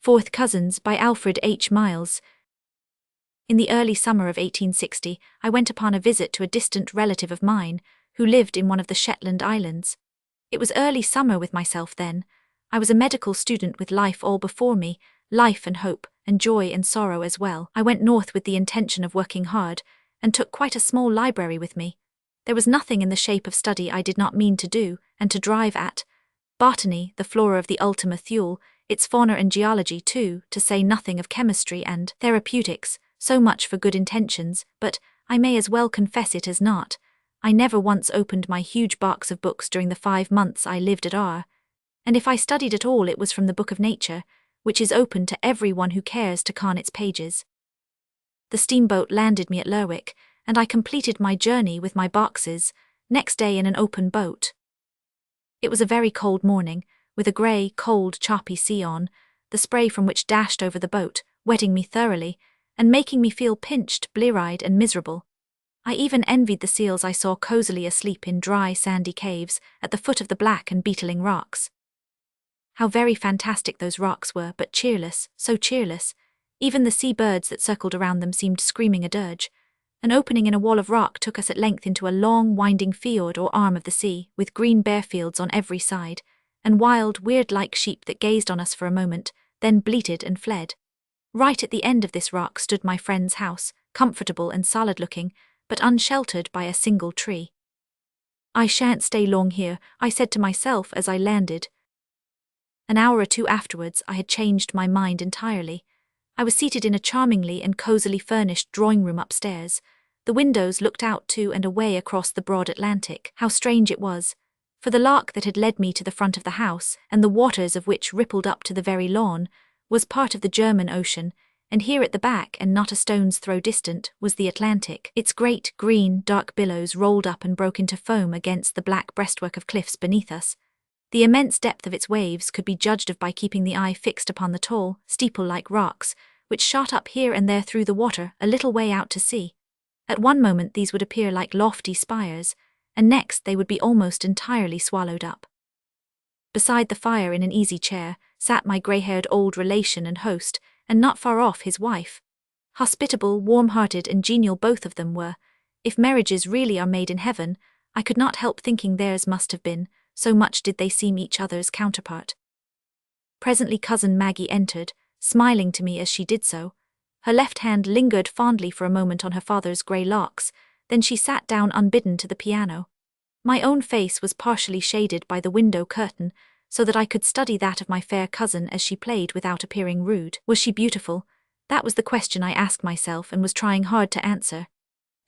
Fourth Cousins by Alfred H. In the early summer of 1860, I went upon a visit to a distant relative of mine, who lived in one of the Shetland Islands. It was early summer with myself then. I was a medical student with life all before me, life and hope, and joy and sorrow as well. I went north with the intention of working hard, and took quite a small library with me. There was nothing in the shape of study I did not mean to do, and to drive at. Botany, the flora of the Ultima Thule, its fauna and geology too, to say nothing of chemistry and therapeutics, so much for good intentions, but, I may as well confess it as not, I never once opened my huge box of books during the 5 months I lived at R. And if I studied at all it was from the Book of Nature, which is open to every one who cares to con its pages. The steamboat landed me at Lerwick, and I completed my journey with my boxes, next day in an open boat. It was a very cold morning, with a grey, cold, choppy sea on, the spray from which dashed over the boat, wetting me thoroughly, and making me feel pinched, blear-eyed, and miserable. I even envied the seals I saw cosily asleep in dry, sandy caves, at the foot of the black and beetling rocks. How very fantastic those rocks were, but cheerless, so cheerless. Even the sea birds that circled around them seemed screaming a dirge. An opening in a wall of rock took us at length into a long, winding fjord or arm of the sea, with green bare fields on every side, and wild, weird-like sheep that gazed on us for a moment, then bleated and fled. Right at the end of this rock stood my friend's house, comfortable and solid-looking, but unsheltered by a single tree. "I shan't stay long here," I said to myself as I landed. An hour or two afterwards I had changed my mind entirely. I was seated in a charmingly and cosily furnished drawing-room upstairs. The windows looked out to and away across the broad Atlantic. How strange it was! For the loch that had led me to the front of the house, and the waters of which rippled up to the very lawn, was part of the German Ocean, and here at the back, and not a stone's throw distant, was the Atlantic. Its great, green, dark billows rolled up and broke into foam against the black breastwork of cliffs beneath us. The immense depth of its waves could be judged of by keeping the eye fixed upon the tall, steeple-like rocks, which shot up here and there through the water a little way out to sea. At one moment these would appear like lofty spires, and next they would be almost entirely swallowed up. Beside the fire in an easy chair sat my grey-haired old relation and host, and not far off his wife. Hospitable, warm-hearted, and genial both of them were. If marriages really are made in heaven, I could not help thinking theirs must have been, so much did they seem each other's counterpart. Presently Cousin Maggie entered, smiling to me as she did so. Her left hand lingered fondly for a moment on her father's grey locks, then she sat down unbidden to the piano. My own face was partially shaded by the window curtain, so that I could study that of my fair cousin as she played without appearing rude. Was she beautiful? That was the question I asked myself and was trying hard to answer.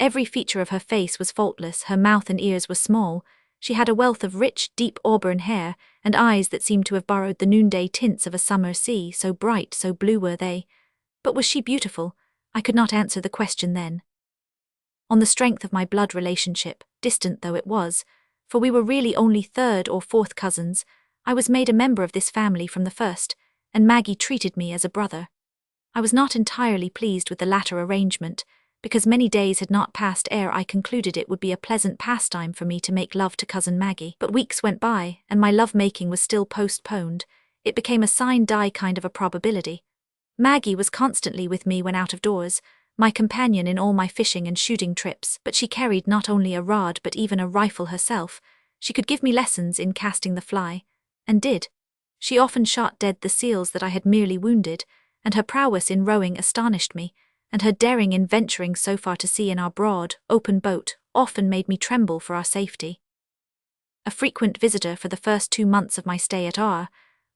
Every feature of her face was faultless, her mouth and ears were small, she had a wealth of rich, deep auburn hair, and eyes that seemed to have borrowed the noonday tints of a summer sea, so bright, so blue were they. But was she beautiful? I could not answer the question then. On the strength of my blood relationship, distant though it was, for we were really only third or fourth cousins, I was made a member of this family from the first, and Maggie treated me as a brother. I was not entirely pleased with the latter arrangement, because many days had not passed ere I concluded it would be a pleasant pastime for me to make love to Cousin Maggie. But weeks went by, and my love-making was still postponed. It became a sine-die kind of a probability. Maggie was constantly with me when out of doors, my companion in all my fishing and shooting trips, but she carried not only a rod but even a rifle herself. She could give me lessons in casting the fly, and did. She often shot dead the seals that I had merely wounded, and her prowess in rowing astonished me, and her daring in venturing so far to sea in our broad, open boat often made me tremble for our safety. A frequent visitor for the first 2 months of my stay at R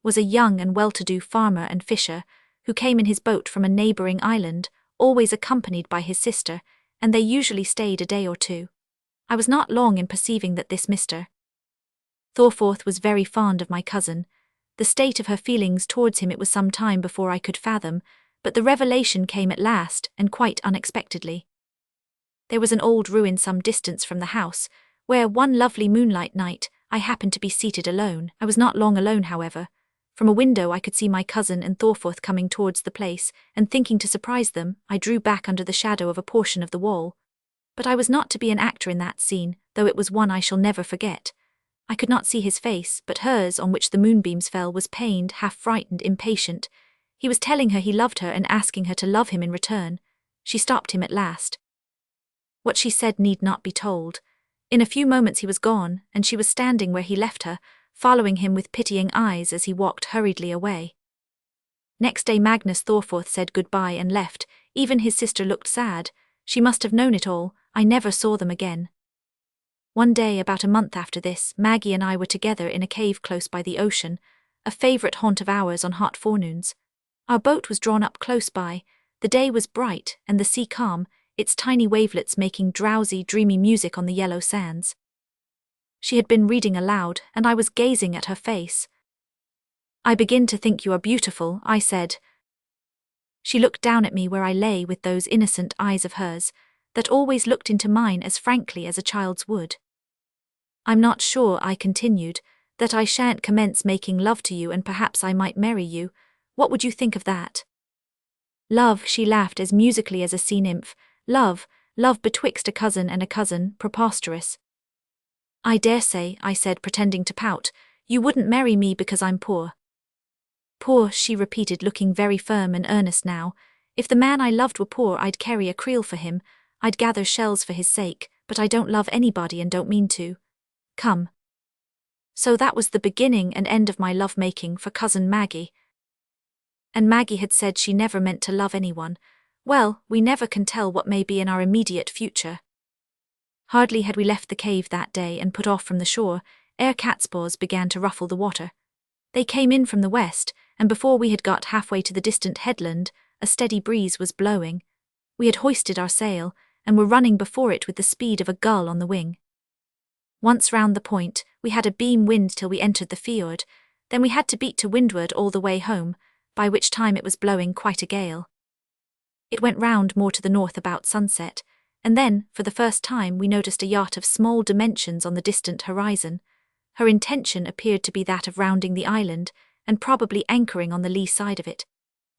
was a young and well-to-do farmer and fisher, who came in his boat from a neighbouring island, always accompanied by his sister, and they usually stayed a day or two. I was not long in perceiving that this Mr. Thorforth was very fond of my cousin. The state of her feelings towards him it was some time before I could fathom, but the revelation came at last, and quite unexpectedly. There was an old ruin some distance from the house, where one lovely moonlight night I happened to be seated alone. I was not long alone, however. From a window I could see my cousin and Thorforth coming towards the place, and thinking to surprise them, I drew back under the shadow of a portion of the wall. But I was not to be an actor in that scene, though it was one I shall never forget. I could not see his face, but hers, on which the moonbeams fell, was pained, half-frightened, impatient. He was telling her he loved her and asking her to love him in return. She stopped him at last. What she said need not be told. In a few moments he was gone, and she was standing where he left her, following him with pitying eyes as he walked hurriedly away. Next day Magnus Thorforth said goodbye and left. Even his sister looked sad. She must have known it all. I never saw them again. One day, about a month after this, Maggie and I were together in a cave close by the ocean, a favourite haunt of ours on hot forenoons. Our boat was drawn up close by. The day was bright and the sea calm, its tiny wavelets making drowsy, dreamy music on the yellow sands. She had been reading aloud, and I was gazing at her face. "I begin to think you are beautiful," I said. She looked down at me where I lay with those innocent eyes of hers, that always looked into mine as frankly as a child's would. "I'm not sure," I continued, "that I shan't commence making love to you, and perhaps I might marry you. What would you think of that?" "Love," she laughed as musically as a sea nymph. "Love betwixt a cousin and a cousin, preposterous." "I dare say," I said, pretending to pout, "you wouldn't marry me because I'm poor." "Poor," she repeated, looking very firm and earnest now. "If the man I loved were poor, I'd carry a creel for him, I'd gather shells for his sake, but I don't love anybody and don't mean to. Come." So that was the beginning and end of my love-making for Cousin Maggie. And Maggie had said she never meant to love anyone. Well, we never can tell what may be in our immediate future. Hardly had we left the cave that day and put off from the shore, ere catspaws began to ruffle the water. They came in from the west, and before we had got halfway to the distant headland, a steady breeze was blowing. We had hoisted our sail, and were running before it with the speed of a gull on the wing. Once round the point, we had a beam wind till we entered the fjord, then we had to beat to windward all the way home, by which time it was blowing quite a gale. It went round more to the north about sunset, and then, for the first time, we noticed a yacht of small dimensions on the distant horizon. Her intention appeared to be that of rounding the island, and probably anchoring on the lee side of it.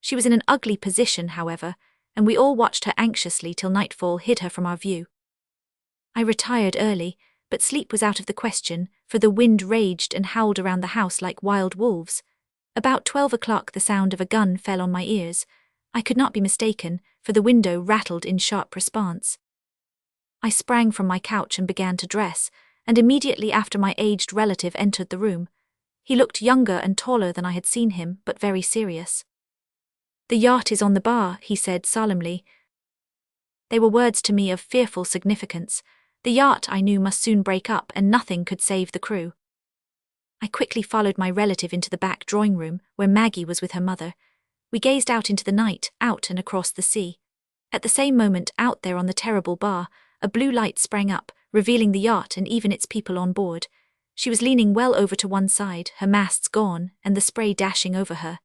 She was in an ugly position, however, and we all watched her anxiously till nightfall hid her from our view. I retired early, but sleep was out of the question, for the wind raged and howled around the house like wild wolves. About 12 o'clock the sound of a gun fell on my ears. I could not be mistaken, for the window rattled in sharp response. I sprang from my couch and began to dress, and immediately after my aged relative entered the room. He looked younger and taller than I had seen him, but very serious. "The yacht is on the bar," he said solemnly. They were words to me of fearful significance. The yacht, I knew, must soon break up, and nothing could save the crew. I quickly followed my relative into the back drawing-room, where Maggie was with her mother. We gazed out into the night, out and across the sea. At the same moment, out there on the terrible bar, a blue light sprang up, revealing the yacht and even its people on board. She was leaning well over to one side, her masts gone, and the spray dashing over her.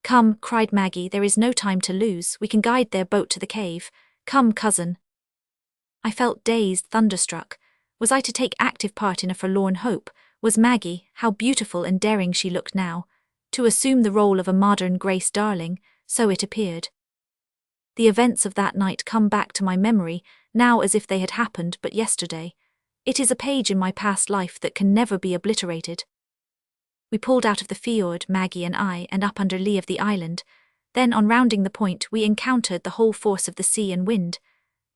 "Come," cried Maggie, "there is no time to lose. We can guide their boat to the cave. Come, cousin." I felt dazed, thunderstruck. Was I to take active part in a forlorn hope? Was Maggie, how beautiful and daring she looked now, to assume the role of a modern Grace Darling? So it appeared. The events of that night come back to my memory, now as if they had happened but yesterday. It is a page in my past life that can never be obliterated. We pulled out of the fjord, Maggie and I, and up under lee of the island. Then, on rounding the point, we encountered the whole force of the sea and wind.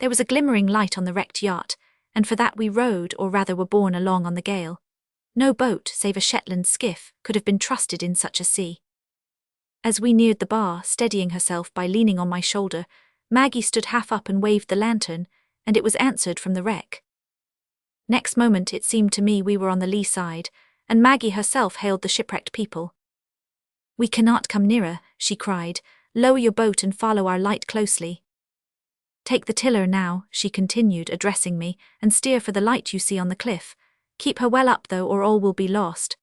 There was a glimmering light on the wrecked yacht, and for that we rowed, or rather were borne along on the gale. No boat, save a Shetland skiff, could have been trusted in such a sea. As we neared the bar, steadying herself by leaning on my shoulder, Maggie stood half up and waved the lantern, and it was answered from the wreck. Next moment it seemed to me we were on the lee side, and Maggie herself hailed the shipwrecked people. "We cannot come nearer," she cried. "Lower your boat and follow our light closely. Take the tiller now," she continued, addressing me, "and steer for the light you see on the cliff. Keep her well up, though, or all will be lost."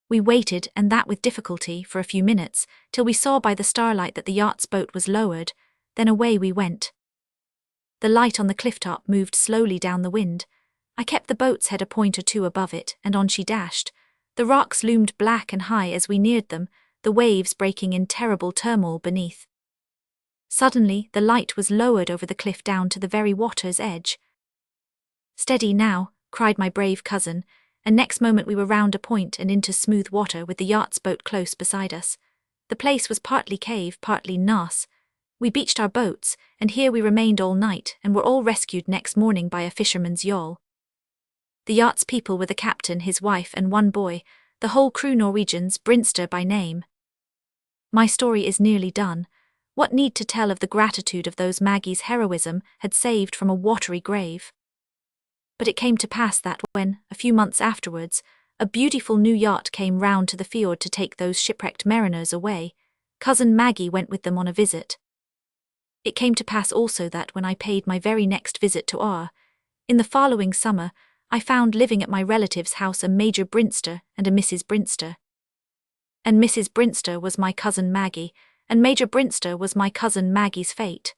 We waited, and that with difficulty, for a few minutes, till we saw by the starlight that the yacht's boat was lowered. Then away we went. The light on the cliff-top moved slowly down the wind. I kept the boat's head a point or two above it, and on she dashed. The rocks loomed black and high as we neared them, the waves breaking in terrible turmoil beneath. Suddenly, the light was lowered over the cliff down to the very water's edge. "Steady now," cried my brave cousin, and next moment we were round a point and into smooth water with the yacht's boat close beside us. The place was partly cave, partly nass. We beached our boats, and here we remained all night and were all rescued next morning by a fisherman's yawl. The yacht's people were the captain, his wife and one boy, the whole crew Norwegians, Brinster by name. My story is nearly done. What need to tell of the gratitude of those Maggie's heroism had saved from a watery grave? But it came to pass that when, a few months afterwards, a beautiful new yacht came round to the fjord to take those shipwrecked mariners away, cousin Maggie went with them on a visit. It came to pass also that when I paid my very next visit to R, in the following summer, I found living at my relative's house a Major Brinster and a Mrs. Brinster. And Mrs. Brinster was my cousin Maggie, and Major Brinster was my cousin Maggie's fate.